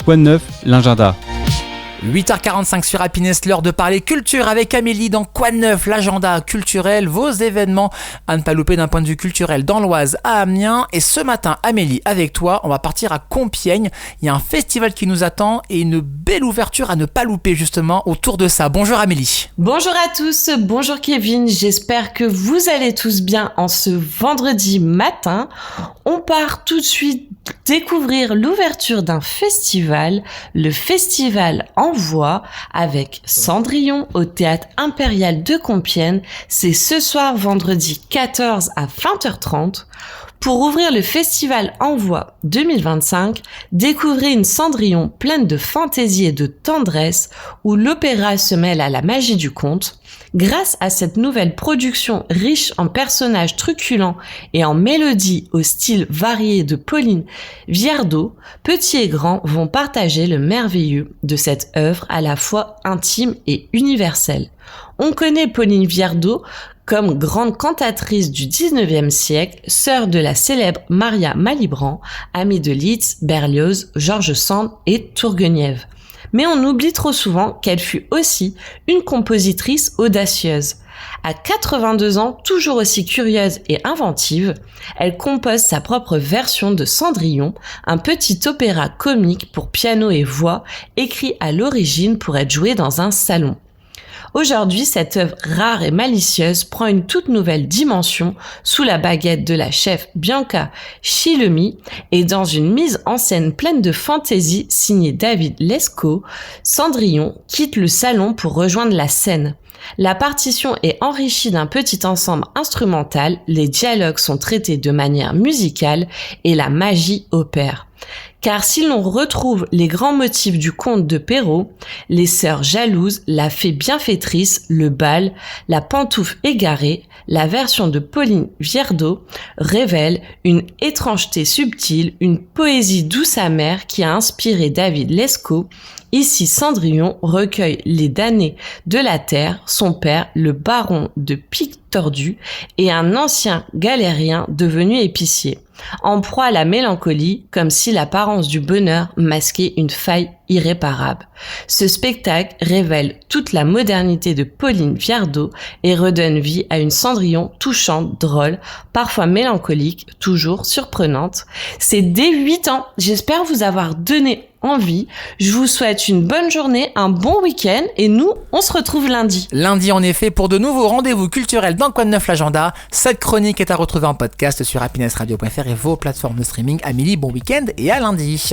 Quoi de neuf, l'agenda? 8h45 sur Happiness, l'heure de parler culture avec Amélie dans Quoi de neuf, l'agenda culturel, vos événements à ne pas louper d'un point de vue culturel dans l'Oise à Amiens. Et ce matin, Amélie, avec toi, on va partir à Compiègne. Il y a un festival qui nous attend et une belle ouverture à ne pas louper justement autour de ça. Bonjour Amélie. Bonjour à tous, bonjour Kevin, j'espère que vous allez tous bien en ce vendredi matin. On part tout de suite découvrir l'ouverture d'un festival, le Festival Envoi avec Cendrillon au Théâtre Impérial de Compiègne. C'est ce soir vendredi 14 à 20h30. Pour ouvrir le Festival Envoi 2025, découvrez une Cendrillon pleine de fantaisie et de tendresse où l'opéra se mêle à la magie du conte. Grâce à cette nouvelle production riche en personnages truculents et en mélodies au style varié de Pauline Viardot, petits et grands vont partager le merveilleux de cette œuvre à la fois intime et universelle. On connaît Pauline Viardot comme grande cantatrice du 19e siècle, sœur de la célèbre Maria Malibran, amie de Liszt, Berlioz, George Sand et Tourguenieff. Mais on oublie trop souvent qu'elle fut aussi une compositrice audacieuse. À 82 ans, toujours aussi curieuse et inventive, elle compose sa propre version de Cendrillon, un petit opéra comique pour piano et voix, écrit à l'origine pour être joué dans un salon. Aujourd'hui, cette œuvre rare et malicieuse prend une toute nouvelle dimension sous la baguette de la chef Bianca Chilemi et dans une mise en scène pleine de fantaisie signée David Lescaut. Cendrillon quitte le salon pour rejoindre la scène. La partition est enrichie d'un petit ensemble instrumental, les dialogues sont traités de manière musicale et la magie opère. Car si l'on retrouve les grands motifs du conte de Perrault, les sœurs jalouses, la fée bienfaitrice, le bal, la pantoufle égarée, la version de Pauline Viardot révèle une étrangeté subtile, une poésie douce amère qui a inspiré David Lescaut. Ici, Cendrillon recueille les damnés de la terre, son père, le baron de Pic-Tordu, et un ancien galérien devenu épicier. En proie à la mélancolie, comme si l'apparence du bonheur masquait une faille irréparable. Ce spectacle révèle toute la modernité de Pauline Viardot et redonne vie à une Cendrillon touchante, drôle, parfois mélancolique, toujours surprenante. C'est dès 8 ans. J'espère vous avoir donné envie. Je vous souhaite une bonne journée, un bon week-end et nous, on se retrouve lundi. Lundi en effet pour de nouveaux rendez-vous culturels dans Quoi de neuf l'agenda. Cette chronique est à retrouver en podcast sur happinessradio.fr et vos plateformes de streaming. Amélie, bon week-end et à lundi.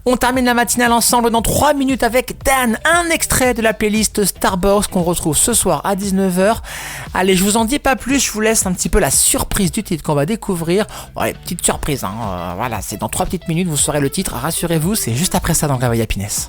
On termine la matinale ensemble dans 3 minutes avec Dan, un extrait de la playlist Starbox qu'on retrouve ce soir à 19h. Allez, je vous en dis pas plus, je vous laisse un petit peu la surprise du titre qu'on va découvrir. Ouais, petite surprise, voilà, c'est dans 3 petites minutes, vous saurez le titre, rassurez-vous, c'est juste après ça dans le Réveil Happiness.